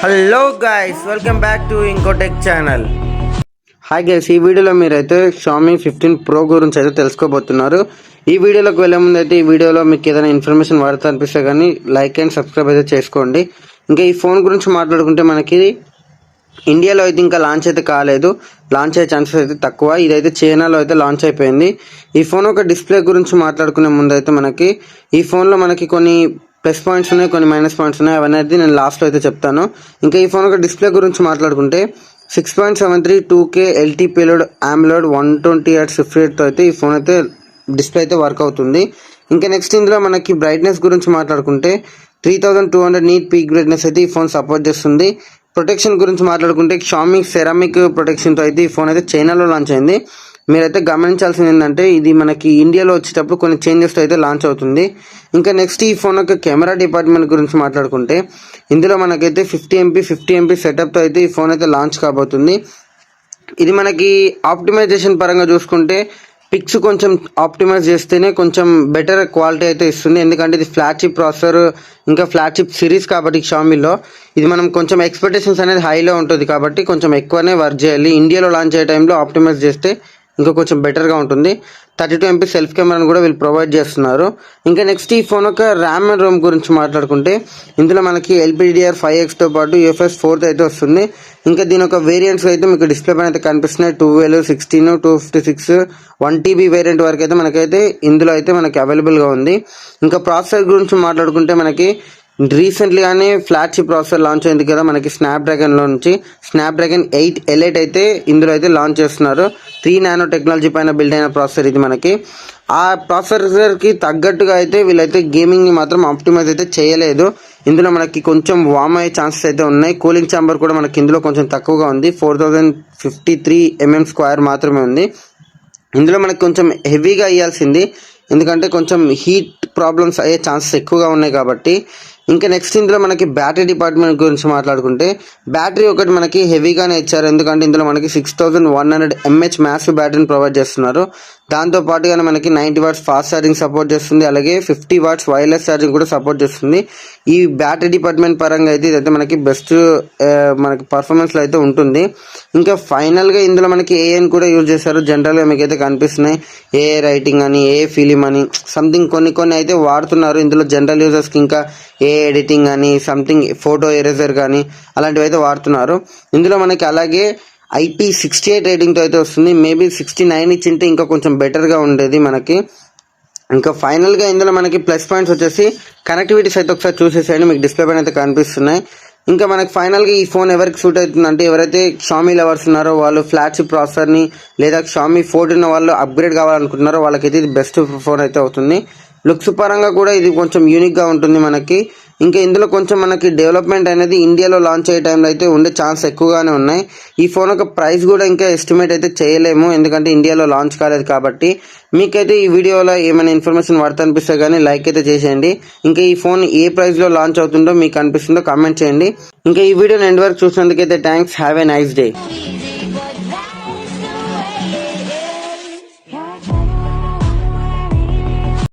Hello guys, welcome back to Incotech channel. Hi guys, ఈ వీడియోలో మీరైతే షామీ 15 Pro గురించి అయితే తెలుసుకోబోతున్నారు. ఈ వీడియోలోకి వెళ్ళే ముందు అయితే ఈ వీడియోలో మీకు ఏదైనా ఇన్ఫర్మేషన్ వాడుతా అనిపిస్తే కానీ లైక్ అండ్ సబ్స్క్రైబ్ అయితే చేసుకోండి. ఇంకా ఈ ఫోన్ గురించి మాట్లాడుకుంటే మనకి ఇండియాలో అయితే ఇంకా లాంచ్ అయితే కాలేదు, లాంచ్ అయ్యే ఛాన్సెస్ అయితే తక్కువ. ఇదైతే చైనాలో అయితే లాంచ్ అయిపోయింది. ఈ ఫోన్ ఒక డిస్ప్లే గురించి మాట్లాడుకునే ముందు అయితే మనకి ఈ ఫోన్లో మనకి కొన్ని ప్లస్ పాయింట్స్ ఉన్నాయి, కొన్ని మైనస్ పాయింట్స్ ఉన్నాయి. అవన్నీ నేను లాస్ట్లో అయితే చెప్తాను. ఇంకా ఈ ఫోన్ ఒక డిస్ప్లే గురించి మాట్లాడుకుంటే 6.73 2K LTPలోడ్ AMOLED 120Hz రిఫ్రెష్ రేట్తో అయితే ఈ ఫోన్ అయితే డిస్ప్లే అయితే వర్క్ అవుతుంది. ఇంకా నెక్స్ట్ ఇందులో మనకి బ్రైట్నెస్ గురించి మాట్లాడుకుంటే 3200 నీట్ పీక్ బ్రైట్నెస్ అయితే ఈ ఫోన్ సపోర్ట్ చేస్తుంది. ప్రొటెక్షన్ గురించి మాట్లాడుకుంటే షామీ సెరామిక్ ప్రొటెక్షన్తో అయితే ఈ ఫోన్ అయితే చైనాలో లాంచ్ అయింది. మీరైతే గమనించాల్సింది ఏంటంటే ఇది మనకి ఇండియాలో వచ్చేటప్పుడు కొన్ని చేంజెస్తో అయితే లాంచ్ అవుతుంది. ఇంకా నెక్స్ట్ ఈ ఫోన్ యొక్క కెమెరా డిపార్ట్మెంట్ గురించి మాట్లాడుకుంటే ఇందులో మనకైతే 50 MP సెటప్తో అయితే ఈ ఫోన్ అయితే లాంచ్ కాబోతుంది. ఇది మనకి ఆప్టిమైజేషన్ పరంగా చూసుకుంటే పిక్స్ కొంచెం ఆప్టిమైజ్ చేస్తేనే కొంచెం బెటర్ క్వాలిటీ అయితే ఇస్తుంది. ఎందుకంటే ఇది ఫ్లాగ్షిప్ ప్రాసెసర్, ఇంకా ఫ్లాగ్షిప్ సిరీస్ కాబట్టి షామీలో ఇది మనం కొంచెం ఎక్స్పెక్టేషన్స్ అనేది హైలో ఉంటుంది కాబట్టి కొంచెం ఎక్కువనే వర్క్ చేయాలి. ఇండియాలో లాంచ్ అయ్యే టైంలో ఆప్టిమైజ్ చేస్తే ఇంకా కొంచెం బెటర్గా ఉంటుంది. 32 MP సెల్ఫ్ కెమెరాను కూడా వీళ్ళు ప్రొవైడ్ చేస్తున్నారు. ఇంకా నెక్స్ట్ ఈ ఫోన్ యొక్క ర్యామ్ అండ్ రోమ్ గురించి మాట్లాడుకుంటే ఇందులో మనకి LPDDR5Xతో పాటు UFS 4 అయితే వస్తుంది. ఇంకా దీని యొక్క వేరియంట్స్ అయితే మీకు డిస్ప్లే పైన అయితే కనిపిస్తున్నాయి. 12, 16, 256, 1TB వేరియంట్ వరకు అయితే మనకైతే ఇందులో అయితే మనకి అవైలబుల్గా ఉంది. ఇంకా ప్రాసెసర్ గురించి మాట్లాడుకుంటే మనకి రీసెంట్లీగానే ఫ్లాగ్షిప్ ప్రాసెసర్ లాంచ్ అయింది కదా మనకి స్నాప్డ్రాగన్లో నుంచి. స్నాప్డ్రాగన్ 8 Elite అయితే ఇందులో అయితే లాంచ్ చేస్తున్నారు. 3 నానో టెక్నాలజీ పైన బిల్డ్ అయిన ప్రాసెసర్ ఇది మనకి. ఆ ప్రాసెసర్కి తగ్గట్టుగా అయితే వీళ్ళైతే గేమింగ్ని మాత్రం ఆప్టిమైజ్ అయితే చేయలేదు. ఇందులో మనకి కొంచెం వార్మ్ అయ్యే ఛాన్సెస్ అయితే ఉన్నాయి. కూలింగ్ ఛాంబర్ కూడా మనకి ఇందులో కొంచెం తక్కువగా ఉంది. 4053 mm² మాత్రమే ఉంది. ఇందులో మనకి కొంచెం హెవీగా అయ్యాల్సింది, ఎందుకంటే కొంచెం హీట్ ప్రాబ్లమ్స్ అయ్యే ఛాన్సెస్ ఎక్కువగా ఉన్నాయి కాబట్టి. ఇంకా నెక్స్ట్ ఇందులో మనకి బ్యాటరీ డిపార్ట్మెంట్ గురించి మాట్లాడుకుంటే బ్యాటరీ ఒకటి మనకి హెవీగానే ఇచ్చారు. ఎందుకంటే ఇందులో మనకి 6100 mAh మ్యాసివ్ బ్యాటరీని ప్రొవైడ్ చేస్తున్నారు. దాంతో పాటుగానే మనకి 90 watts ఫాస్ట్ ఛార్జింగ్ సపోర్ట్ చేస్తుంది, అలాగే 50 watts వైర్లెస్ ఛార్జింగ్ కూడా సపోర్ట్ చేస్తుంది. ఈ బ్యాటరీ డిపార్ట్మెంట్ పరంగా అయితే ఇదైతే మనకి బెస్ట్ మనకి పర్ఫార్మెన్స్లో అయితే ఉంటుంది. ఇంకా ఫైనల్గా ఇందులో మనకి AI కూడా యూజ్ చేశారు. జనరల్గా మీకు అయితే కనిపిస్తున్నాయి AI రైటింగ్ అని, AI ఫిలిం అని సంథింగ్ కొన్ని అయితే వాడుతున్నారు ఇందులో జనరల్ యూజర్స్కి. ఇంకా AI ఎడిటింగ్ అని, సంథింగ్ ఫోటో ఎరేజర్ కానీ అలాంటివి అయితే వాడుతున్నారు. ఇందులో మనకి అలాగే IP68 రేటింగ్తో అయితే వస్తుంది. మేబీ 69 ఇచ్చింటే ఇంకా కొంచెం బెటర్గా ఉండేది మనకి. ఇంకా ఫైనల్గా ఇందులో మనకి ప్లస్ పాయింట్స్ వచ్చేసి కనెక్టివిటీస్ అయితే ఒకసారి చూసేసేయండి, మీకు డిస్ప్లే పైన అయితే కనిపిస్తున్నాయి. ఇంకా మనకి ఫైనల్గా ఈ ఫోన్ ఎవరికి సూట్ అవుతుందంటే ఎవరైతే షామీ లవర్స్ ఉన్నారో వాళ్ళు ఫ్లాగ్షిప్ ప్రాసెసర్ని లేదా షామీ 14 వాళ్ళు అప్గ్రేడ్ కావాలనుకుంటున్నారో వాళ్ళకైతే ఇది బెస్ట్ ఫోన్ అయితే అవుతుంది. లుక్స్ పరంగా కూడా ఇది కొంచెం యూనిక్గా ఉంటుంది మనకి. ఇంకా ఇందులో కొంచెం మనకి డెవలప్మెంట్ అనేది ఇండియాలో లాంచ్ అయ్యే టైంలో అయితే ఉండే ఛాన్స్ ఎక్కువగానే ఉన్నాయి. ఈ ఫోన్ యొక్క ప్రైస్ కూడా ఇంకా ఎస్టిమేట్ అయితే చేయలేము, ఎందుకంటే ఇండియాలో లాంచ్ కాలేదు కాబట్టి. మీకైతే ఈ వీడియోలో ఏమైనా ఇన్ఫర్మేషన్ వాడుతూ అనిపిస్తే కానీ లైక్ అయితే చేసేయండి. ఇంకా ఈ ఫోన్ ఏ ప్రైస్లో లాంచ్ అవుతుందో మీకు అనిపిస్తుందో కామెంట్ చేయండి. ఇంకా ఈ వీడియోని ఎండ్ వరకు చూసినందుకైతే thanks. Have a nice day.